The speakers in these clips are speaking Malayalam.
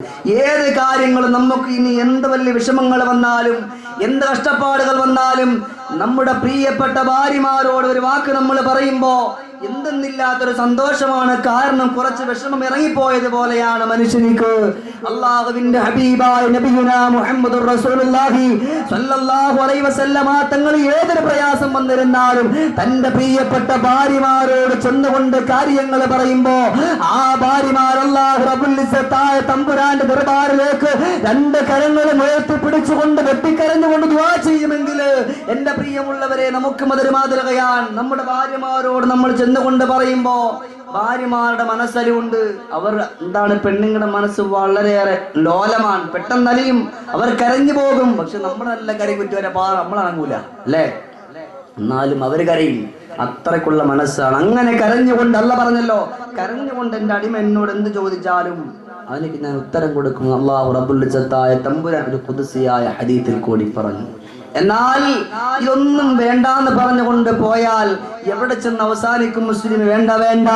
ഏത് കാര്യങ്ങളും നമുക്ക് ഇനി എന്ത് വലിയ വിഷമങ്ങൾ വന്നാലും എന്ത് കഷ്ടപ്പാടുകൾ വന്നാലും നമ്മുടെ പ്രിയപ്പെട്ട ഭാര്യമാരോട് ഒരു വാക്ക് നമ്മൾ പറയുമ്പോ എന്തെന്നില്ലാത്തൊരു സന്തോഷമാണ്. കാരണം കുറച്ച് വിഷമം ഇറങ്ങിപ്പോയതുപോലെയാണ് മനുഷ്യനിക്ക്. അള്ളാഹുവിന്റെ ഹബീബായ നബിയുനാ മുഹമ്മദുർ റസൂലുള്ളാഹി സ്വല്ലല്ലാഹു അലൈഹി വസല്ലമ തങ്ങൾ ഏതൊരു പ്രയാസം വന്നിരുന്നാലും തന്റെ പ്രിയപ്പെട്ട ഭാര്യമാരോട് ചെന്നുകൊണ്ട് കാര്യങ്ങൾ പറയുമ്പോ ആ ഭാര്യമാർ അല്ലാഹു റബ്ബുൽ ഇസ്സത്തായ തമ്പുരാന്റെ ദർബാറിലേക്ക് രണ്ട് കരങ്ങളും ഉയർത്തിപ്പിടിച്ചുകൊണ്ട് വെട്ടിക്കരഞ്ഞുകൊണ്ട് ദുആ ചെയ്യുമെങ്കിൽ എന്റെ പ്രിയമുള്ളവരെ, നമുക്കും അതൊരു മാതൃകയാണ്. നമ്മുടെ ഭാര്യമാരോട് നമ്മൾ ചെന്നുകൊണ്ട് പറയുമ്പോ ഭാര്യമാരുടെ മനസ്സലിവുണ്ട്. അവർ എന്താണ്, പെണ്ണുങ്ങളുടെ മനസ്സ് വളരെയേറെ ലോലമാണ്, പെട്ടെന്ന് അലിയും, അവർ കരഞ്ഞു പോകും. പക്ഷെ നമ്മുടെ നല്ല കരയും കുറ്റുവരെ നമ്മളണങ്ങൂല അല്ലേ? എന്നാലും അവർ കരയും. അത്രക്കുള്ള മനസ്സാണ്. അങ്ങനെ കരഞ്ഞുകൊണ്ട് അല്ല പറഞ്ഞല്ലോ, കരഞ്ഞുകൊണ്ട് എന്റെ അടിമ എന്നോട് എന്ത് ചോദിച്ചാലും അതിലേക്ക് ഞാൻ ഉത്തരം കൊടുക്കും. അല്ലാഹു റബ്ബുൽ ഇസ്സത്തായ തമ്പുരാൻ ഒരു ഖുദ്സിയായ ഹദീസിൽ കൂടി പറഞ്ഞു. എന്നാൽ ഇതൊന്നും വേണ്ടാന്ന് പറഞ്ഞുകൊണ്ട് പോയാൽ എവിടെ ചെന്ന് അവസാനിക്കും മുസ്ലിം? വേണ്ട വേണ്ട.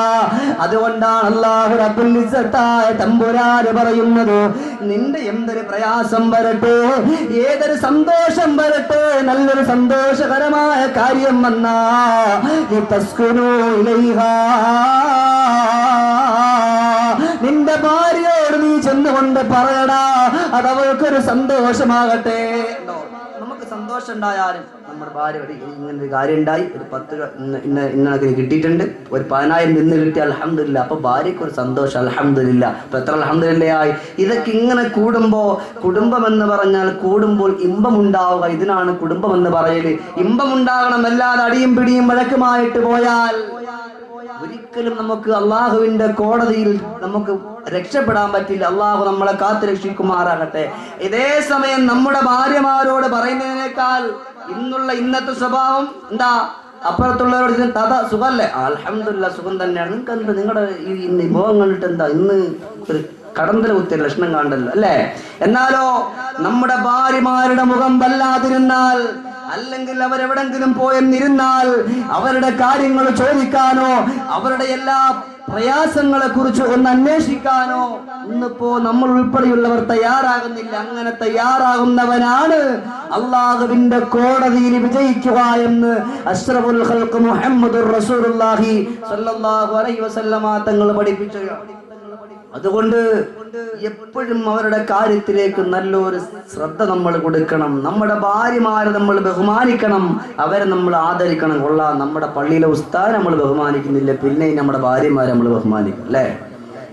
അതുകൊണ്ടാണ് അല്ലാഹു റബ്ബുൽ ഇസ്സത്തായ തമ്പുരാൻ പറയുന്നത്, നിന്റെ എന്തൊരു പ്രയാസം വരട്ടെ, ഏതൊരു സന്തോഷം വരട്ടെ, നല്ലൊരു സന്തോഷകരമായ കാര്യം വന്നാ ലിതസ്കുനൂ ഇലൈഹാ, നിന്റെ ഭാര്യയോട് നീ ചെന്നുകൊണ്ട് പറയടാ, അതവൾക്കൊരു സന്തോഷമാകട്ടെ. നമുക്ക് സന്തോഷം ഉണ്ടായാലും നമ്മുടെ ഭാര്യ ഇങ്ങനൊരു കാര്യം ഉണ്ടായി, ഒരു 10 രൂപ ഇന്നൊക്കെ കിട്ടിയിട്ടുണ്ട്, ഒരു 10,000 നിന്ന് കിട്ടി, അൽഹംദുലില്ലാ. അപ്പൊ ഭാര്യയ്ക്ക് ഒരു സന്തോഷം, അൽഹംദുലില്ലാ. അപ്പൊ എത്ര അൽഹംദുലില്ലയായി. ഇതൊക്കെ ഇങ്ങനെ കൂടുമ്പോ, കുടുംബം എന്ന് പറഞ്ഞാൽ കൂടുമ്പോൾ ഇമ്പമുണ്ടാവുക, ഇതിനാണ് കുടുംബം എന്ന് പറയല്. ഇമ്പമുണ്ടാകണം, അല്ലാതെ അടിയും പിടിയും വഴക്കുമായിട്ട് പോയാൽ ഒരിക്കലും നമുക്ക് അള്ളാഹുവിന്റെ കോടതിയിൽ നമുക്ക് രക്ഷപ്പെടാൻ പറ്റില്ല. അള്ളാഹു നമ്മളെ കാത്തു രക്ഷിക്കുമാറാകട്ടെ. ഇതേ സമയം നമ്മുടെ ഭാര്യമാരോട് പറയുന്നതിനേക്കാൾ ഇന്നത്തെ സ്വഭാവം എന്താ, അപ്പുറത്തുള്ളവരോട് തഥ സുഖല്ലേ, അൽഹംദുലില്ലാ സുഖം തന്നെയാണ്, നിങ്ങൾക്ക് എന്താ, നിങ്ങളുടെ ഈ വിഭവം കണ്ടിട്ട് എന്താ ഇന്ന് ഒരു കടന്തല കുത്തിയ ലക്ഷണം കാണണ്ടല്ലോ അല്ലേ? എന്നാലോ നമ്മുടെ ഭാര്യമാരുടെ മുഖം വല്ലാതിരുന്നാൽ, അല്ലെങ്കിൽ അവരെവിടെങ്കിലും പോയെന്നിരുന്നാൽ അവരുടെ കാര്യങ്ങൾ ചോദിക്കാനോ അവരുടെ എല്ലാ പ്രയാസങ്ങളെ കുറിച്ച് ഒന്ന് അന്വേഷിക്കാനോ ഇന്നിപ്പോ നമ്മൾ ഉൾപ്പെടെയുള്ളവർ തയ്യാറാകുന്നില്ല. അങ്ങനെ തയ്യാറാകുന്നവനാണ് അള്ളാഹുവിന്റെ കോടതിയിൽ വിജയിക്കുക എന്ന് അഷ്റഫുൽ ഖൽഖ് മുഹമ്മദുർ റസൂലുള്ളാഹി സ്വല്ലല്ലാഹു അലൈഹി വസല്ലമ തങ്ങൾ പഠിപ്പിച്ചു. അതുകൊണ്ട് എപ്പോഴും അവരുടെ കാര്യത്തിലേക്ക് നല്ലൊരു ശ്രദ്ധ നമ്മൾ കൊടുക്കണം. നമ്മുടെ ഭാര്യമാരെ നമ്മൾ ബഹുമാനിക്കണം, അവരെ നമ്മൾ ആദരിക്കണം. കൊള്ളാം, നമ്മുടെ പള്ളിയിലെ ഉസ്താദ് നമ്മൾ ബഹുമാനിക്കുന്നില്ല, പിന്നെ നമ്മുടെ ഭാര്യമാരെ നമ്മൾ ബഹുമാനിക്കും അല്ലേ?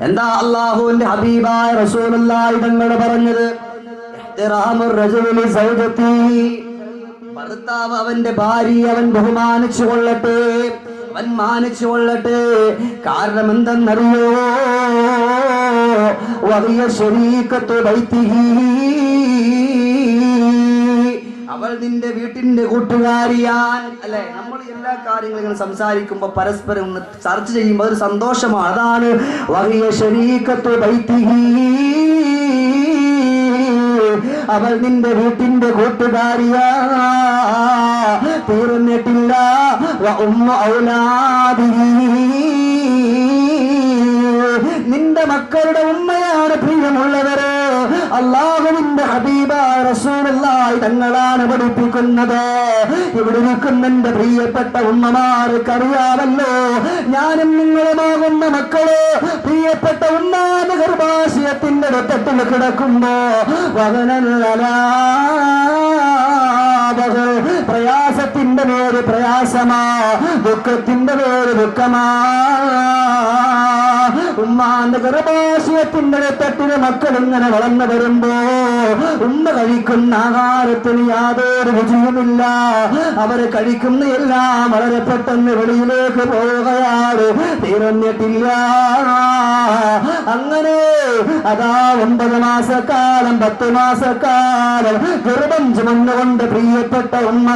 എന്താ അള്ളാഹുവിന്റെ ഹബീബായ റസൂലുള്ളാഹി തങ്ങൾ പറഞ്ഞത്? ഇഹ്തിറാമുർ റജുലി സൗജതി, ഭർത്താവ് അവന്റെ ഭാര്യ അവൻ ബഹുമാനിച്ചു കൊള്ളട്ടെ, അവൻ മാനിച്ചു കൊള്ളട്ടെ. കാരണം എന്തെന്നറിയോ? വഹിയ ശരീകത്തു ബൈതിഹി, അവൾ നിന്റെ വീട്ടിന്റെ കൂട്ടുകാരിയാൻ അല്ലെ? നമ്മൾ എല്ലാ കാര്യങ്ങളും ഇങ്ങനെ സംസാരിക്കുമ്പോ പരസ്പരം ഒന്ന് ചർച്ച ചെയ്യുമ്പോൾ അതൊരു സന്തോഷമാണ്. അതാണ് വഹിയ ശരീകത്തു ബൈതിഹി, അവൾ നിന്റെ വീട്ടിന്റെ കൂട്ടുകാരിയാ. തീർന്നിട്ടില്ല, വഉമ്മു ഔലാദിഹി, നിന്റെ മക്കളുടെ ഉമ്മയാണ് പ്രിയമുള്ളവര്. അല്ലാഹുവിന്റെ ഹബീബായ റസൂലുള്ളാഹി തങ്ങളാണ് പഠിപ്പിക്കുന്നത്. ഇവിടെ നിൽക്കുന്ന എന്റെ പ്രിയപ്പെട്ട ഉമ്മമാർക്ക് അറിയാമല്ലോ, ഞാനും നിങ്ങളുമാകുന്ന മക്കള് പ്രിയപ്പെട്ട ഉമ്മാന്റെ ഗർഭാശയത്തിന്റെ രക്തത്തിൽ കിടക്കുമ്പോ പ്രയാസത്തിന്റെ പേര് പ്രയാസമാ, ദുഃഖത്തിന്റെ പേര് ദുഃഖമാ. ഉമ്മാന്റെ ഗർഭാശയത്തിന്റെ രക്തത്തിന് മക്കൾ ഇങ്ങനെ വളർന്നു വരുമ്പോ ഉമ്മ കഴിക്കുന്ന ആഹാരത്തിന് യാതൊരു രുചിയുമില്ല. അവര് കഴിക്കുന്ന എല്ലാം വളരെ പെട്ടെന്ന് വെളിയിലേക്ക് പോവുകയാണ്, തീർന്നിട്ടില്ല. അങ്ങനെ അതാ 9 മാസക്കാലം 10 മാസക്കാലം ഗർഭം ചുമന്നുകൊണ്ട് പ്രിയപ്പെട്ട ഉമ്മ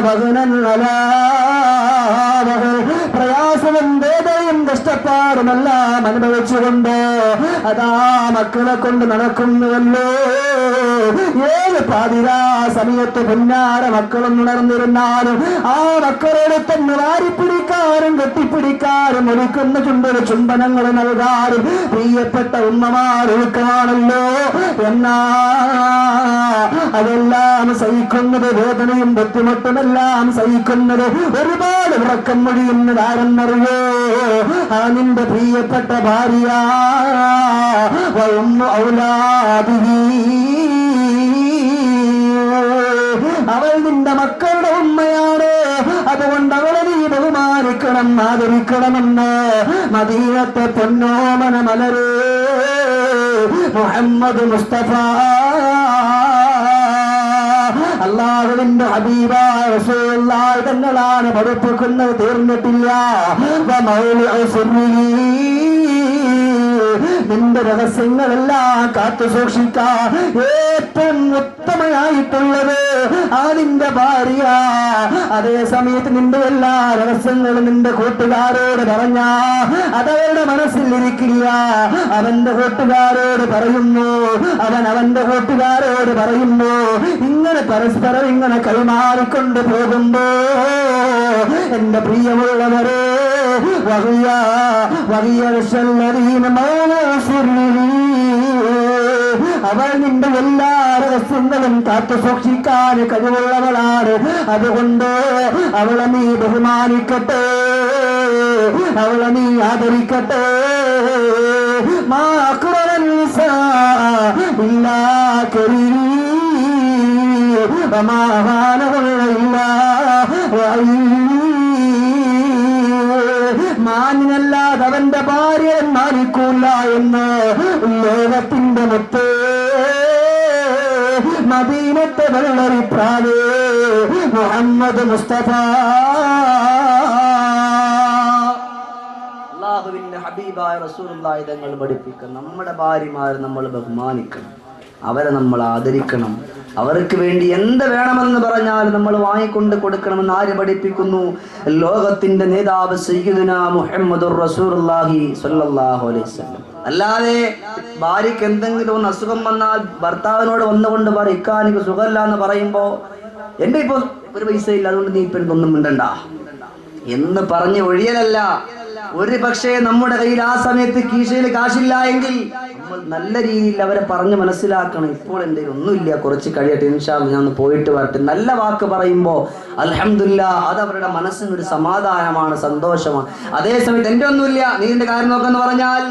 പ്രയാസവും വേദനയും കഷ്ടപ്പാടുമെല്ലാം അനുഭവിച്ചുകൊണ്ട് അതാ മക്കളെ കൊണ്ട് നടക്കുന്നുവല്ലോ. ഏത് പാതിരാ സമയത്ത് പിന്നാരെ മക്കളും ഉണർന്നിരുന്നാലും ആ മക്കളോട് തന്നെ വാരിപ്പിടിക്കാനും കെട്ടിപ്പിടിക്കാനും ഒഴുക്കുന്ന ചുണ്ടിന് ചുംബനങ്ങൾ നൽകാനും പ്രിയപ്പെട്ട ഉമ്മമാർ ഒഴുക്കമാണല്ലോ. എന്നാ അതെല്ലാം സഹിക്കുന്നത്, വേദനയും ബുദ്ധിമുട്ടുമെല്ലാം സഹിക്കുന്നത്, ഒരുപാട് ഉറക്കം മൊഴിയുന്നതാരെന്നറിയോ? ആ നിന്റെ പ്രിയപ്പെട്ട ഭാര്യ ഔലാദിഹി, അവൾ നിന്റെ മക്കളുടെ ഉമ്മയാണ്. അതുകൊണ്ട് അവളെ നീ ബഹുമാനിക്കണം, ആദരിക്കണമെന്ന് മദീനത്തെ പൊന്നോമന മലരേ മുഹമ്മദ് മുസ്തഫ അല്ലാഹുവിന്റെ ഹബീബായ റസൂലുള്ളാഹി തങ്ങളാണ് പഠിപ്പിക്കുന്നത്. തീർന്നിട്ടില്ല. നിന്റെ രഹസ്യങ്ങളെല്ലാം കാത്തു സൂക്ഷിക്കാൻ ഏറ്റവും ഉത്തമയായിട്ടുള്ളത് ആ നിന്റെ ഭാര്യ. അതേ സമയത്ത് നിന്റെ എല്ലാ രഹസ്യങ്ങളും നിന്റെ കൂട്ടുകാരോട് പറഞ്ഞ അതവരുടെ മനസ്സിലിരിക്കില്ല. അവന്റെ കൂട്ടുകാരോട് പറയുന്നു, അവന്റെ കൂട്ടുകാരോട് പറയുന്നു. ഇങ്ങനെ പരസ്പരം ഇങ്ങനെ കൈമാറിക്കൊണ്ട് പോകുമ്പോ എന്റെ പ്രിയമുള്ളവരെ അവൾ നിന്റെ എല്ലാ രഹസ്യങ്ങളും കാത്തു സൂക്ഷിക്കാൻ കഴിവുള്ളവളാണ്. അതുകൊണ്ട് അവളെ നീ ബഹുമാനിക്കട്ടെ, അവളെ നീ ആദരിക്കട്ടെ. മാനിനല്ലാതെ അവന്റെ ഭാര്യയെ മാനിക്കൂല എന്ന് ലോകത്തിന്റെ മുത്ത് മദീനത്തെ വെള്ളരിപ്രാവേ മുഹമ്മദ് മുസ്തഫ അല്ലാഹുവിന്റെ ഹബീബായ റസൂലുള്ളാഹി തങ്ങൾ പഠിപ്പിക്കണം. നമ്മുടെ ഭാര്യമാരെ നമ്മൾ ബഹുമാനിക്കണം, അവരെ നമ്മൾ ആദരിക്കണം. അവർക്ക് വേണ്ടി എന്ത് വേണമെന്ന് പറഞ്ഞാൽ നമ്മൾ വാങ്ങിക്കൊണ്ട് കൊടുക്കണമെന്ന് ആര് പഠിപ്പിക്കുന്നു? ലോകത്തിന്റെ നേതാവ് സയ്യിദുനാ മുഹമ്മദുർ റസൂലുള്ളാഹി സ്വല്ലല്ലാഹു അലൈഹി വസല്ലം. അല്ലാതെ ഭാര്യയ്ക്ക് എന്തെങ്കിലും ഒന്ന് അസുഖം വന്നാൽ ഭർത്താവിനോട് വന്നുകൊണ്ട് പറയും ഇക്കാ എനിക്ക് സുഖമില്ല എന്ന് പറയുമ്പോ എന്റെ ഇപ്പൊ ഒരു പൈസ ഇല്ല അതുകൊണ്ട് നീ ഇപ്പൊ എനിക്കൊന്നും മിണ്ടണ്ട എന്ന് പറഞ്ഞ് ഒഴിയലല്ല. ഒരു പക്ഷേ നമ്മുടെ കയ്യിൽ ആ സമയത്ത് കീശയിൽ കാശില്ല എങ്കിൽ നമ്മൾ നല്ല രീതിയിൽ അവരെ പറഞ്ഞ് മനസ്സിലാക്കണം. ഇപ്പോൾ എൻ്റെ ഒന്നുമില്ല, കുറച്ച് കഴിയട്ടെ, ഇൻഷാ അല്ലാഹ് ഞാൻ ഒന്ന് പോയിട്ട് വരട്ടെ. നല്ല വാക്ക് പറയുമ്പോൾ അൽഹംദുലില്ലാഹ് അത് അവരുടെ മനസ്സിനൊരു സമാധാനമാണ്, സന്തോഷമാണ്. അതേസമയത്ത് എൻ്റെ ഒന്നുമില്ല നീ നിന്റെ കാര്യം നോക്കെന്ന് പറഞ്ഞാൽ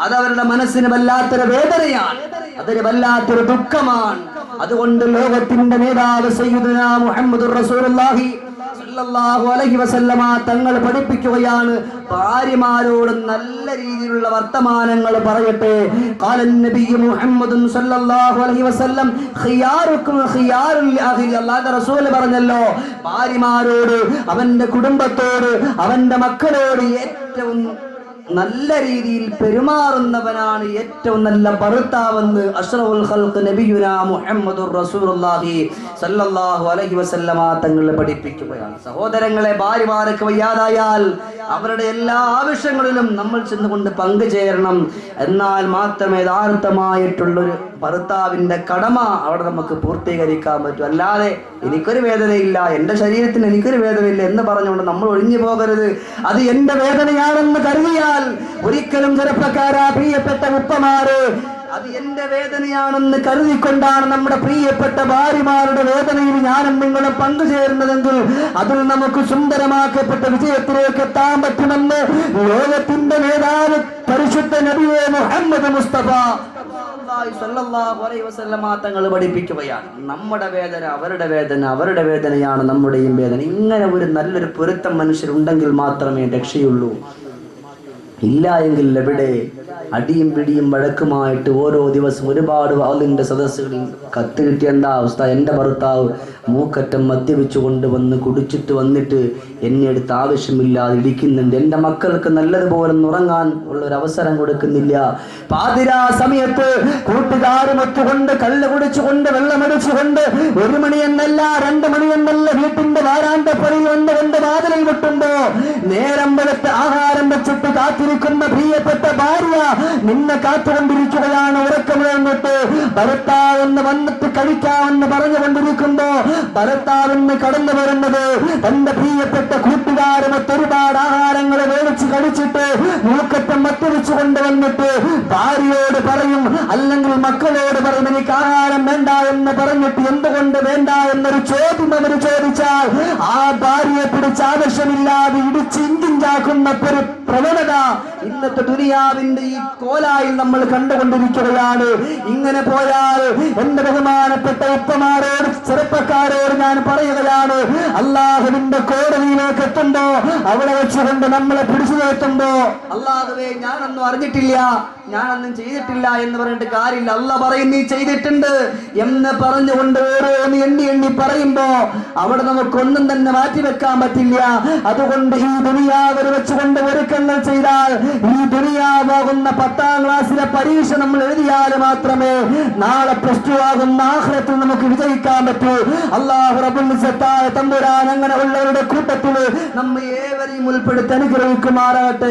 അത് അവരുടെ മനസ്സിന് വല്ലാത്തൊരു വേദനയാണ്, അതൊരു വല്ലാത്തൊരു ദുഃഖമാണ്. അതുകൊണ്ട് ലോകത്തിന്റെ നേതാവ് സയ്യിദുനാ മുഹമ്മദുർ റസൂലുള്ളാഹി സല്ലല്ലാഹു അലൈഹി വസല്ലമ തങ്ങൾ പഠിപ്പിക്കുകയാണ്, ഭാര്യമാരോട് നല്ല രീതിയിലുള്ള വർത്തമാനങ്ങൾ പറയട്ടെ. ഖാലൻ നബിയ്യു മുഹമ്മദുൻ സല്ലല്ലാഹു അലൈഹി വസല്ലം ഖിയാറുക്കും ഖിയാറുൽ അഹ്ലി. അല്ലാഹുവിന്റെ റസൂൽ പറഞ്ഞല്ലോ, ഭാര്യമാരോട്, അവന്റെ കുടുംബത്തോട്, അവന്റെ മക്കളോട് ഏറ്റവും നല്ല രീതിയിൽ പെരുമാറുന്നവനാണ് ഏറ്റവും നല്ല ഭർത്താവെന്ന് അഷ്റഫുൽ ഖൽഖ് നബിയുനാ മുഹമ്മദുർ റസൂലുള്ളാഹി സല്ലല്ലാഹു അലൈഹി വസല്ലമ തങ്ങൾ പഠിപ്പിക്കുകയാണ്. സഹോദരങ്ങളെ, ഭാര്യമാർക്ക് വയ്യാതായാൽ അവരുടെ എല്ലാ ആവശ്യങ്ങളിലും നമ്മൾ ചെന്നുകൊണ്ട് പങ്കുചേരണം. എന്നാൽ മാത്രമേ യഥാർത്ഥമായിട്ടുള്ളൊരു ഭർത്താവിന്റെ കടമ അവിടെ നമുക്ക് പൂർത്തീകരിക്കാൻ പറ്റൂ. അല്ലാതെ എനിക്കൊരു വേദനയില്ല, എൻ്റെ ശരീരത്തിന് എനിക്കൊരു വേദനയില്ല എന്ന് പറഞ്ഞുകൊണ്ട് നമ്മൾ ഒഴിഞ്ഞു പോകരുത്. അത് എൻ്റെ വേദനയാണെന്ന് കരുതിയാൽ ഒരിക്കലും ചെറുപ്പക്കാരാ, പ്രിയപ്പെട്ട ഉപ്പമാര്, അത് എന്റെ വേദനയാണെന്ന് കരുതിക്കൊണ്ടാണ് നമ്മുടെ പ്രിയപ്പെട്ട ഭാര്യമാരുടെ വേദനയിൽ ഞാനും നിങ്ങളും പങ്കുചേരുന്നതെങ്കിൽ അതിൽ നമുക്ക് സുന്ദരമാക്കപ്പെട്ട വിജയത്തിലേക്ക് എത്താൻ പറ്റുമെന്ന് ലോകത്തിന്റെ നേതാവ് പരിശുദ്ധ നബിയെ മുഹമ്മദ് മുസ്തഫ സല്ലല്ലാഹു അലൈഹി വസല്ലമ തങ്ങൾ പഠിപ്പിക്കുകയാണ്. നമ്മുടെ വേദന അവരുടെ വേദന, അവരുടെ വേദനയാണ് നമ്മുടെയും വേദന. ഇങ്ങനെ ഒരു നല്ലൊരു പൊരുത്തം മനുഷ്യരുണ്ടെങ്കിൽ മാത്രമേ രക്ഷയുള്ളൂ. ഇല്ല എങ്കിൽ എവിടെ അടിയും പിടിയും വഴക്കുമായിട്ട് ഓരോ ദിവസം ഒരുപാട് അതിൻ്റെ സദസ്സുകളിൽ കത്ത് കിട്ടിയ എന്താ അവസ്ഥ? എൻ്റെ ഭർത്താവ് മൂക്കറ്റം മദ്യപിച്ചു കൊണ്ടുവന്ന് കുടിച്ചിട്ട് വന്നിട്ട് എന്നെ എടുത്ത് ആവശ്യമില്ലാതെ ഇടിക്കുന്നുണ്ട്, എൻ്റെ മക്കൾക്ക് നല്ലതുപോലെ ഉറങ്ങാൻ ഉള്ളൊരവസരം കൊടുക്കുന്നില്ല, പാതിരാ സമയത്ത് കൂട്ടുകാരുമൊത്തുകൊണ്ട് കല്ല് കുടിച്ചുകൊണ്ട് വെള്ളമടിച്ചുകൊണ്ട് 1 മണി എന്നല്ല 2 മണി എന്നല്ല വീട്ടിന്റെ വാരാന്തപ്പടിയിൽ വന്നുകൊണ്ട് വാതിലിൽ വിട്ടുമ്പോ നേരം വെളുത്ത് ആഹാരം വെച്ചിട്ട് കാത്തി കണ്ടുകൊണ്ടിരിക്കുന്ന പ്രിയപ്പെട്ട ഭാര്യ നിന്നെ കാത്തുകൊണ്ടിരിക്കുകയാണ്. ഉറക്കമിഴന്നിട്ട് ഭർത്താവെന്ന് വന്നിട്ട് കഴിക്കാമെന്ന് പറഞ്ഞുകൊണ്ടിരിക്കുമ്പോ ഭർത്താവെന്ന് കടന്നു വരുന്നത് തന്റെ പ്രിയപ്പെട്ട കൂട്ടുകാരുമൊത്ത് ഒരുപാട് ആഹാരങ്ങൾ മേടിച്ച് കഴിച്ചിട്ട് മൂക്കറ്റം മത്തിരിച്ചു കൊണ്ടുവന്നിട്ട് ഭാര്യയോട് പറയും, അല്ലെങ്കിൽ മക്കളോട് പറയും, എനിക്ക് ആഹാരം വേണ്ട എന്ന് പറഞ്ഞിട്ട് എന്തുകൊണ്ട് വേണ്ട എന്നൊരു ചോദ്യം അവർ ചോദിച്ചാൽ ആ ഭാര്യയെ പിടിച്ച് ആവശ്യമില്ലാതെ ഇടിച്ച് ഇഞ്ചിഞ്ചാക്കുന്ന ഒരു പ്രവണത ഇന്നത്തെ ദുനിയാവിന്റെ ഈ കോലായിൽ നമ്മൾ കണ്ടുകൊണ്ടിരിക്കുകയാണ്. ഇങ്ങനെ പോയാൽ എന്റെ ബഹുമാനപ്പെട്ട ഉപ്പമാരോട് ചെറുപ്പക്കാരോട് ഞാൻ പറയുകയാണ്, അള്ളാഹുവിന്റെ കോടതിയിലേക്ക് എത്തുമ്പോ അവിടെ വെച്ചുകൊണ്ട് നമ്മളെ പിടിച്ചു നിർത്തുമ്പോ അള്ളാഹുവേ ഞാനൊന്നും അറിഞ്ഞിട്ടില്ല, ഞാനൊന്നും ചെയ്തിട്ടില്ല എന്ന് പറഞ്ഞിട്ട് കാര്യമില്ല. അള്ളാഹ് പറയും നീ ചെയ്തിട്ടുണ്ട് എന്ന് പറഞ്ഞുകൊണ്ട് ഓരോന്ന് എണ്ണി എണ്ണി പറയുമ്പോ അവിടെ നമുക്കൊന്നും തന്നെ മാറ്റിവെക്കാൻ പറ്റില്ല. അതുകൊണ്ട് ഈ ദുനിയാവിൽ വെച്ചുകൊണ്ട് ഒരുക്കങ്ങൾ ചെയ്താൽ ഈ ദുനിയാവാകുന്ന 10ാം ക്ലാസ്സിലെ പരീക്ഷ നമ്മൾ എഴുതിയാൽ മാത്രമേ നാളെ +2 ആകുന്ന ആഖിറത്തിൽ നമുക്ക് വിജയിക്കാൻ പറ്റൂ. അല്ലാഹു റബ്ബുൽ ഇസ്സത്തായ തമ്പുരാൻ അങ്ങനെ ഉള്ളവരുടെ കൂട്ടത്തിൽ നമ്മെ ഏവരെയും ഉൾപ്പെടുത്തി അനുഗ്രഹിക്കുമാറാകട്ടെ.